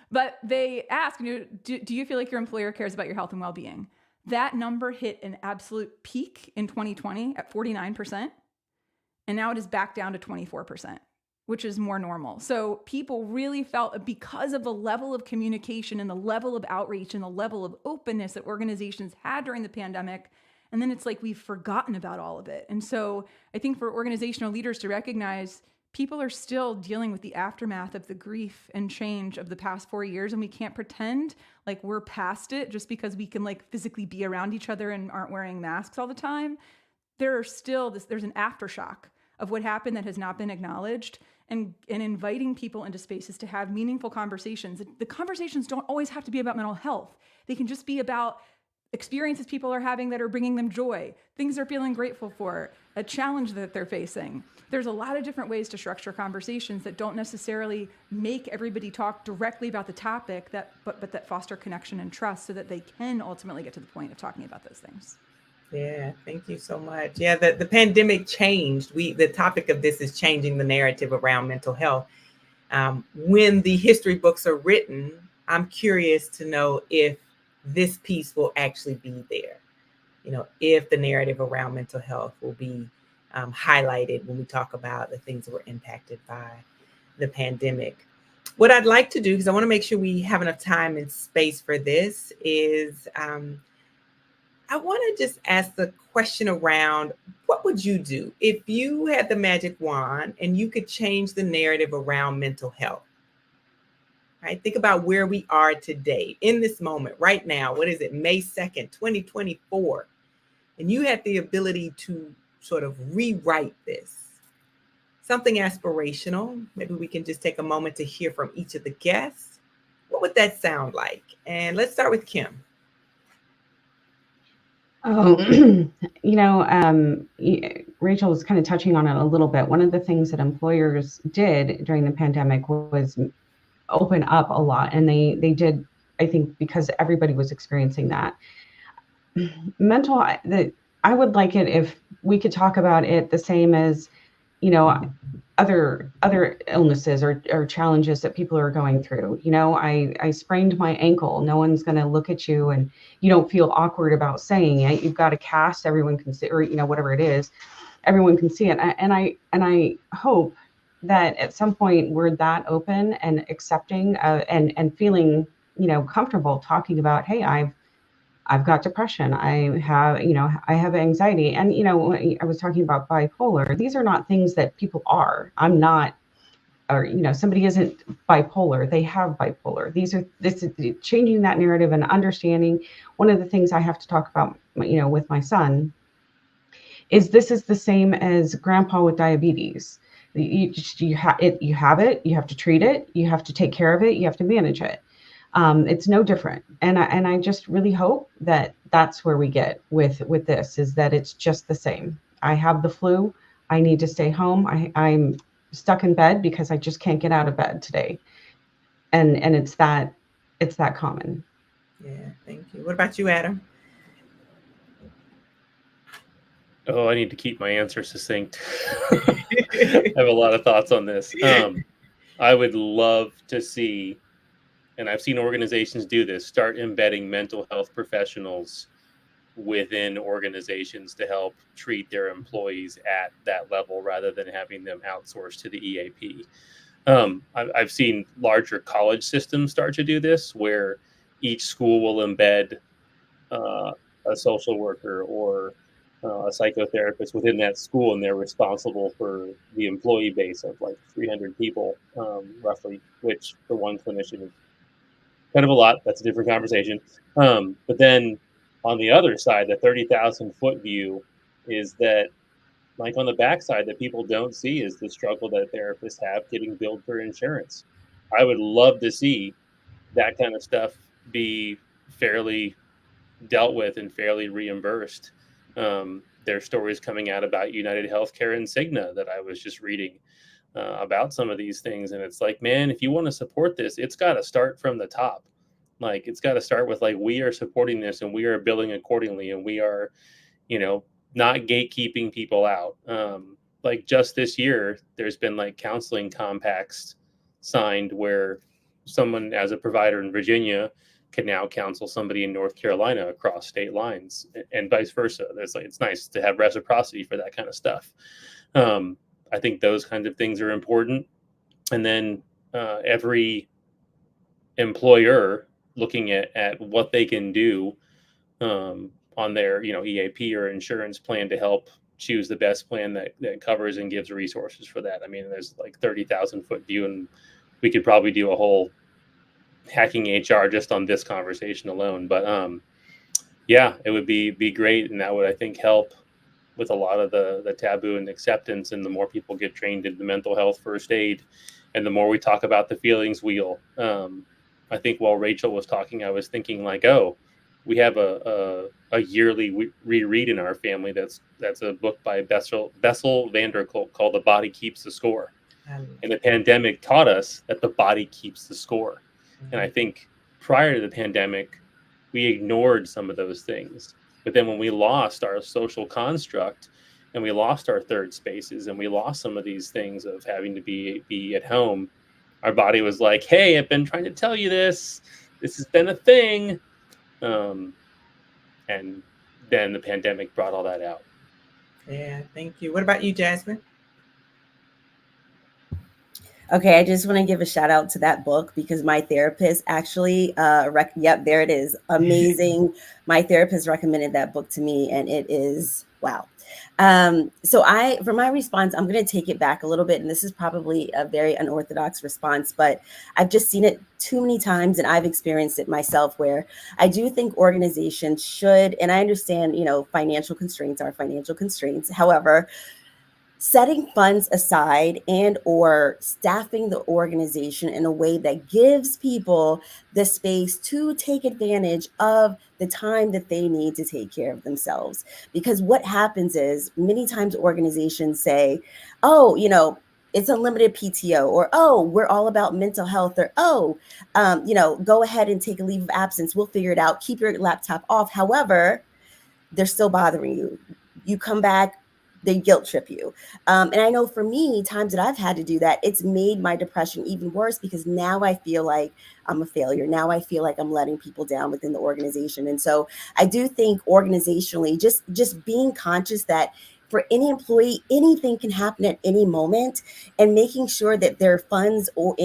But they asked, do you feel like your employer cares about your health and well-being? That number hit an absolute peak in 2020 at 49%. And now it is back down to 24%, which is more normal. So people really felt, because of the level of communication and the level of outreach and the level of openness that organizations had during the pandemic, and then it's like we've forgotten about all of it. And so I think for organizational leaders to recognize people are still dealing with the aftermath of the grief and change of the past 4 years, and we can't pretend like we're past it just because we can like physically be around each other and aren't wearing masks all the time. There's an aftershock of what happened that has not been acknowledged, and inviting people into spaces to have meaningful conversations. The conversations don't always have to be about mental health. They can just be about experiences people are having that are bringing them joy, things they're feeling grateful for, a challenge that they're facing. There's a lot of different ways to structure conversations that don't necessarily make everybody talk directly about the topic, but that foster connection and trust so that they can ultimately get to the point of talking about those things. Yeah, thank you so much. Yeah, the pandemic changed. The topic of this is changing the narrative around mental health. When the history books are written, I'm curious to know if this piece will actually be there. If the narrative around mental health will be highlighted when we talk about the things that were impacted by the pandemic. What I'd like to do, because I want to make sure we have enough time and space for this, is I want to just ask the question around, what would you do if you had the magic wand and you could change the narrative around mental health? Right? Think about where we are today, in this moment, right now. What is it? May 2nd, 2024. And you had the ability to sort of rewrite this. Something aspirational. Maybe we can just take a moment to hear from each of the guests. What would that sound like? And let's start with Kim. Oh, Rachel was kind of touching on it a little bit. One of the things that employers did during the pandemic was open up a lot. And they did, I think, because everybody was experiencing that. I would like it if we could talk about it the same as, other illnesses or challenges that people are going through. I sprained my ankle. No one's going to look at you and you don't feel awkward about saying it. You've got a cast, everyone can see, or whatever it is, everyone can see it. And I hope that at some point we're that open and accepting and feeling, comfortable talking about, hey, I've got depression. I have anxiety. And, I was talking about bipolar. These are not things that people are. I'm not, or, somebody isn't bipolar. They have bipolar. This is changing that narrative and understanding. One of the things I have to talk about, with my son is this is the same as grandpa with diabetes. You have it, you have to treat it, you have to take care of it, you have to manage it. It's no different. And I just really hope that that's where we get with this, is that it's just the same. I have the flu. I need to stay home. I'm stuck in bed because I just can't get out of bed today. And it's that common. Yeah, thank you. What about you, Adam? Oh, I need to keep my answer succinct. have a lot of thoughts on this. I would love to see, and I've seen organizations do this, start embedding mental health professionals within organizations to help treat their employees at that level rather than having them outsourced to the EAP. I've seen larger college systems start to do this, where each school will embed a social worker or a psychotherapist within that school, and they're responsible for the employee base of like 300 people, roughly, which for one clinician is kind of a lot. That's a different conversation. But then on the other side, the 30,000-foot view is that, like on the backside, that people don't see is the struggle that therapists have getting billed for insurance. I would love to see that kind of stuff be fairly dealt with and fairly reimbursed. There's stories coming out about United Healthcare and Cigna that I was just reading about some of these things, and it's like, man, if you want to support this, it's got to start from the top. Like, it's got to start with, like, we are supporting this and we are billing accordingly, and we are, not gatekeeping people out. Like, just this year, there's been like counseling compacts signed where someone as a provider in Virginia can now counsel somebody in North Carolina across state lines, and vice versa. It's nice to have reciprocity for that kind of stuff. I think those kinds of things are important. And then every employer looking at what they can do on their EAP or insurance plan to help choose the best plan that covers and gives resources for that. I mean, there's like 30,000-foot view, and we could probably do a whole hacking HR just on this conversation alone. But yeah, it would be great, and that would, I think, help with a lot of the taboo and acceptance. And the more people get trained in the mental health first aid, and the more we talk about the feelings wheel. I think while Rachel was talking, I was thinking like, oh, we have a yearly reread in our family. That's a book by Bessel van der Kolk called "The Body Keeps the Score." And the pandemic taught us that the body keeps the score. And I think prior to the pandemic, we ignored some of those things. But then when we lost our social construct, and we lost our third spaces, and we lost some of these things of having to be at home, our body was like, hey, I've been trying to tell you this. This has been a thing. And then the pandemic brought all that out. Yeah, thank you. What about you, Jasmine? Okay, I just want to give a shout out to that book because my therapist actually, yep, there it is. Amazing. My therapist recommended that book to me, and it is, wow. So for my response, I'm going to take it back a little bit. And this is probably a very unorthodox response, but I've just seen it too many times, and I've experienced it myself, where I do think organizations should, and I understand, financial constraints are financial constraints. However, setting funds aside and or staffing the organization in a way that gives people the space to take advantage of the time that they need to take care of themselves. Because what happens is many times organizations say, oh, it's unlimited PTO, or, oh, we're all about mental health, or, oh, go ahead and take a leave of absence. We'll figure it out. Keep your laptop off. However, they're still bothering you. You come back, they guilt trip you. And I know for me, times that I've had to do that, it's made my depression even worse, because now I feel like I'm a failure. Now I feel like I'm letting people down within the organization. And so I do think organizationally, just being conscious that for any employee, anything can happen at any moment, and making sure that there are funds or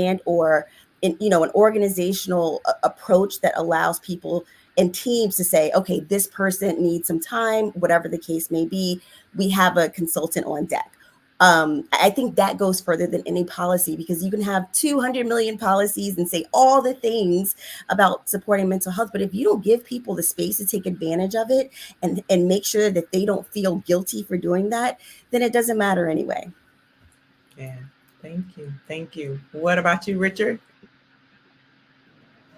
an organizational approach that allows people and teams to say, okay, this person needs some time, whatever the case may be. We have a consultant on deck. I think that goes further than any policy, because you can have 200 million policies and say all the things about supporting mental health, but if you don't give people the space to take advantage of it and make sure that they don't feel guilty for doing that, then it doesn't matter anyway. Yeah, thank you. What about you, Richard?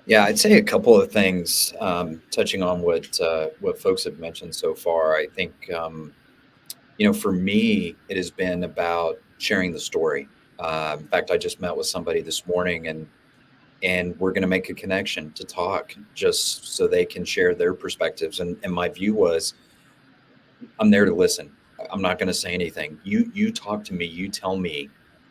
Yeah, I'd say a couple of things, touching on what folks have mentioned so far. I think, for me, it has been about sharing the story. In fact, I just met with somebody this morning, and we're going to make a connection to talk, just so they can share their perspectives. And my view was, I'm there to listen. I'm not going to say anything. You talk to me, you tell me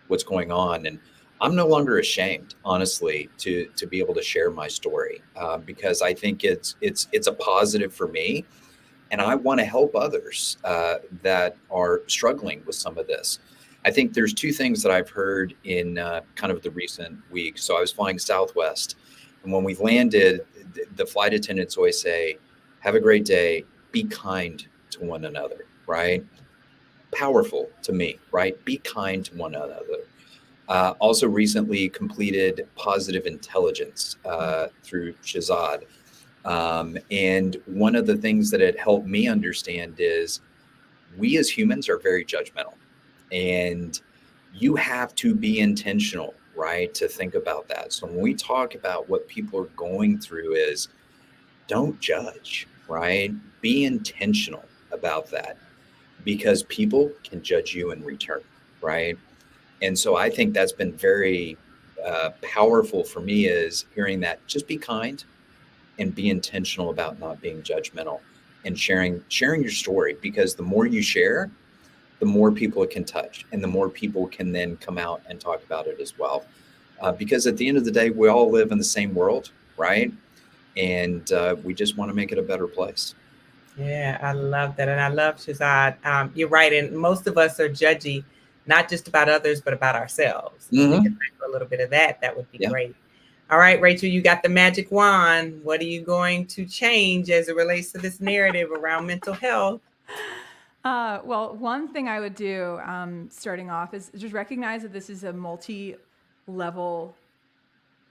what's going on, and I'm no longer ashamed, honestly, to be able to share my story, because I think it's a positive for me, and I want to help others that are struggling with some of this. I think there's two things that I've heard in kind of the recent weeks. So I was flying Southwest, and when we landed, the flight attendants always say, "Have a great day. Be kind to one another." Right? Powerful to me. Right? Be kind to one another. Also, recently completed positive intelligence through Shazad. And one of the things that it helped me understand is we as humans are very judgmental, and you have to be intentional, right, to think about that. So when we talk about what people are going through is don't judge, right? Be intentional about that, because people can judge you in return, right? And so I think that's been very powerful for me, is hearing that just be kind and be intentional about not being judgmental and sharing your story, because the more you share, the more people it can touch, and the more people can then come out and talk about it as well. Because at the end of the day, we all live in the same world, right? And we just want to make it a better place. Yeah, I love that. And I love Shazad. You're right. And most of us are judgy, not just about others, but about ourselves. If we could think a little bit of that, that would be great. All right, Rachel, you got the magic wand. What are you going to change as it relates to this narrative around mental health? Well, one thing I would do starting off is just recognize that this is a multi-level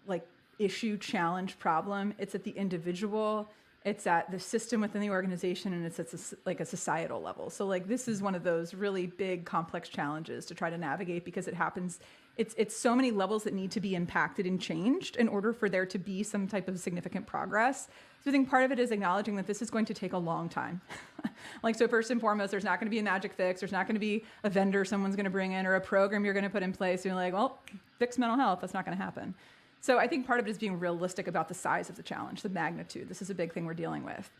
like issue, challenge, problem. It's at the individual, it's at the system within the organization, and it's at a societal level. So like this is one of those really big, complex challenges to try to navigate, because it happens. It's so many levels that need to be impacted and changed in order for there to be some type of significant progress. So I think part of it is acknowledging that this is going to take a long time. Like, so first and foremost, there's not going to be a magic fix. There's not going to be a vendor someone's going to bring in or a program you're going to put in place. You're like, well, fix mental health. That's not going to happen. So I think part of it is being realistic about the size of the challenge, the magnitude. This is a big thing we're dealing with.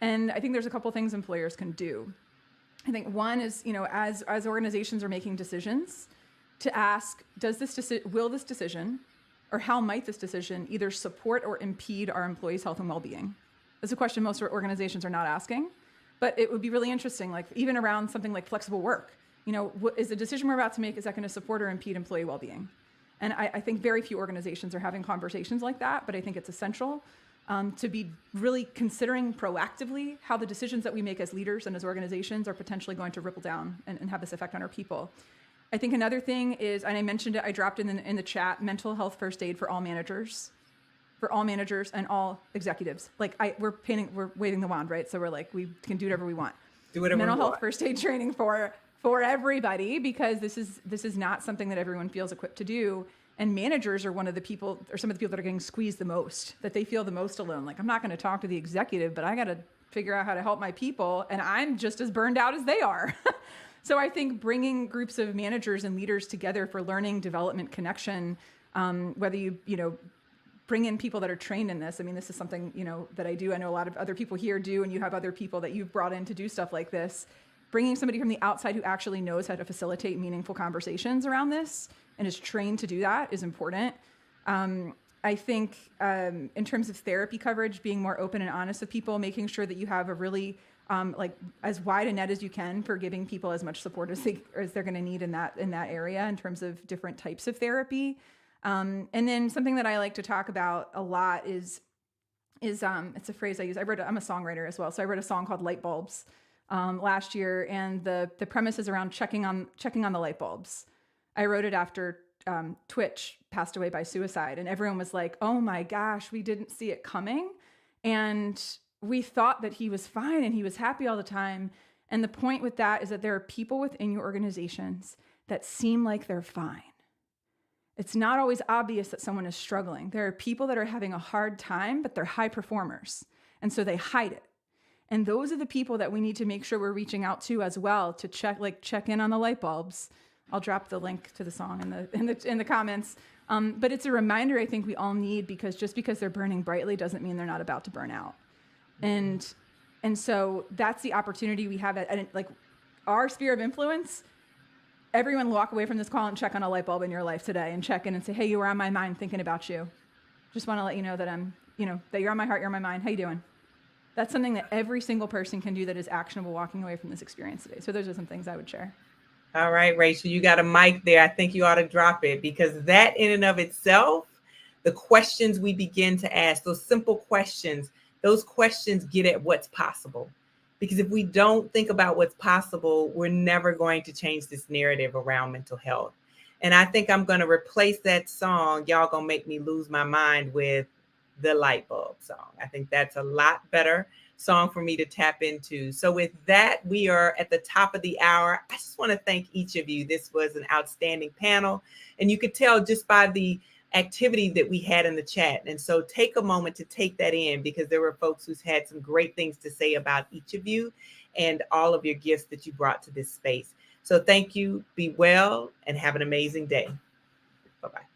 And I think there's a couple things employers can do. I think one is, as organizations are making decisions, to ask, will this decision, or how might this decision either support or impede our employees' health and well-being? That's a question most organizations are not asking, but it would be really interesting, like even around something like flexible work. Is the decision we're about to make, is that going to support or impede employee well-being? And I think very few organizations are having conversations like that, but I think it's essential to be really considering proactively how the decisions that we make as leaders and as organizations are potentially going to ripple down and have this effect on our people. I think another thing is, and I mentioned it, I dropped in the chat, mental health first aid for all managers and all executives. Like we're waving the wand, right? So we're like, we can do whatever we want. Do whatever mental we health want. First aid training for everybody, because this is not something that everyone feels equipped to do. And managers are one of the people, or some of the people that are getting squeezed the most, that they feel the most alone. Like, I'm not going to talk to the executive, but I got to figure out how to help my people, and I'm just as burned out as they are. So I think bringing groups of managers and leaders together for learning, development, connection, whether you bring in people that are trained in this. I mean, this is something, that I do. I know a lot of other people here do, and you have other people that you've brought in to do stuff like this. Bringing somebody from the outside who actually knows how to facilitate meaningful conversations around this and is trained to do that is important. I think in terms of therapy coverage, being more open and honest with people, making sure that you have a really as wide a net as you can for giving people as much support as they're going to need in that area in terms of different types of therapy. And then something that I like to talk about a lot is it's a phrase I use. I'm a songwriter as well, so I wrote a song called Light Bulbs last year, and the premise is around checking on the light bulbs. I wrote it after Twitch passed away by suicide, and everyone was like, "Oh my gosh, we didn't see it coming," and we thought that he was fine and he was happy all the time. And the point with that is that there are people within your organizations that seem like they're fine. It's not always obvious that someone is struggling. There are people that are having a hard time, but they're high performers, and so they hide it. And those are the people that we need to make sure we're reaching out to as well, to check in on the light bulbs. I'll drop the link to the song in the comments. But it's a reminder I think we all need, because just because they're burning brightly doesn't mean they're not about to burn out. And so that's the opportunity we have our sphere of influence, everyone walk away from this call and check on a light bulb in your life today and check in and say, hey, you were on my mind thinking about you. Just want to let you know that that you're on my heart, you're on my mind. How you doing? That's something that every single person can do that is actionable walking away from this experience today. So those are some things I would share. All right, Rachel, you got a mic there. I think you ought to drop it, because that in and of itself, the questions we begin to ask, those simple questions, those questions get at what's possible. Because if we don't think about what's possible, we're never going to change this narrative around mental health. And I think I'm going to replace that song, Y'all Gonna Make Me Lose My Mind, with the Light Bulb song. I think that's a lot better song for me to tap into. So with that, we are at the top of the hour. I just want to thank each of you. This was an outstanding panel. And you could tell just by the activity that we had in the chat. And so take a moment to take that in, because there were folks who's had some great things to say about each of you and all of your gifts that you brought to this space. So thank you, be well, and have an amazing day. Bye-bye.